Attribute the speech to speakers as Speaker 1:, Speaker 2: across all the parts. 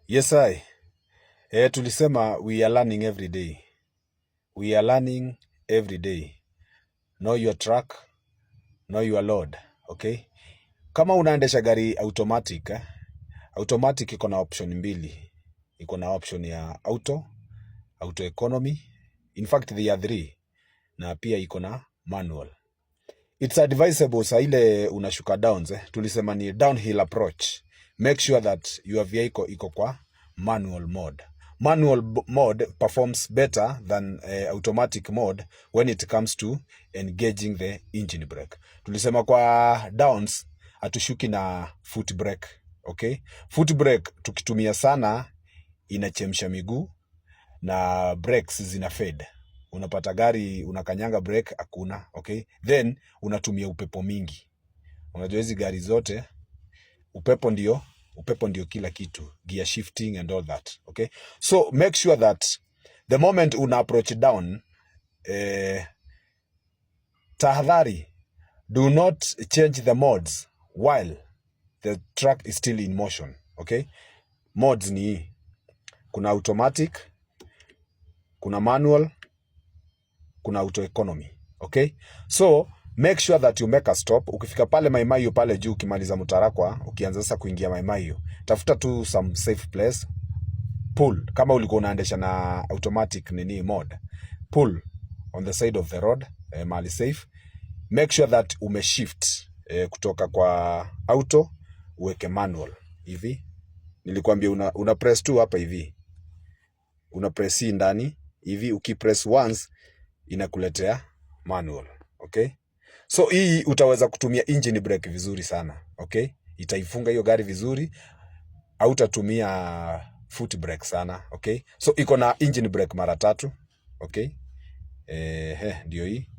Speaker 1: Yes, tulisema we are learning every day. We are learning every day. Know your truck, know your load, okay? Kama unaendesha gari automatic, automatic iko na option mbili. Iko na option ya auto economy. In fact, there are 3. Na pia iko na manual. It's advisable sa ile unashuka downs, tulisema ni downhill approach. Make sure that your vehicle iko kwa manual mode. Manual mode performs better than automatic mode when it comes to engaging the engine brake. Tulisema kwa downs hatushuki na foot brake, okay? Foot brake tukitumia sana inachemsha miguu na brakes zina fade. Unapata gari unakanyanga brake hakuna, okay? Then unatumia upepo mingi. Unajua hizi gari zote upepo ndio kila kitu, gear shifting and all that, okay? So make sure that the moment una approach down, tahadhari, do not change the modes while the truck is still in motion, okay? Modes ni kuna automatic, kuna manual, kuna auto economy, okay? So make sure that you make a stop. Ukifika pale Maimahiu pale juu ukimaliza Mutarakwa, ukianza sasa kuingia Maimahiu, tafuta tu some safe place. Pull. Kama ulikuwa unaendesha na automatic mode, pull on the side of the road, mali safe. Make sure that umeshift kutoka kwa auto uweke manual. Hivi nilikwambia una press tu hapa hivi. Una press hii ndani hivi, ukipress once inakuletea manual, okay? So hii utaweza kutumia engine brake vizuri sana, okay? Itaifunga hiyo gari vizuri, hautatumia foot brake sana, okay? So iko na engine brake mara 3, okay? Ndio hii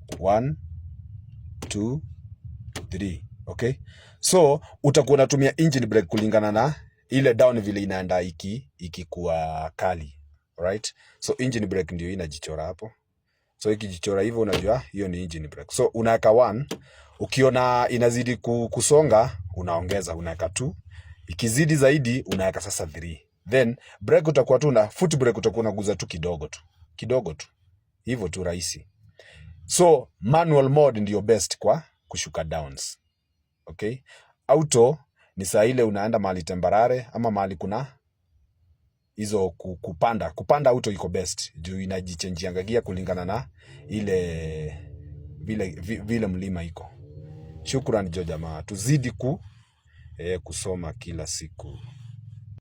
Speaker 1: 1 2 3, okay? So utakuwa unatumia engine brake kulingana na ile down vile inaenda ikikuwa kali, right? So engine brake ndio inajichora hapo. So ikijichora hivyo unajua hiyo ni engine brake. So unaweka 1, ukiona inazidi kusonga unaongeza, unaweka 2. Ikizidi zaidi unaweka sasa 3. Then brake utakuwa tu na foot brake utakuwa unaguza tu kidogo tu. Hivyo tu rahisi. So manual mode ndio best kwa kushuka downs. Okay? Auto ni saa ile unaenda mahali tembarare ama mahali kuna hizo kupanda auto iko best juu inajichangeanga gia kulingana na ile vile mlima iko. Shukrani jo jamaa, tuzidi kusoma kila siku.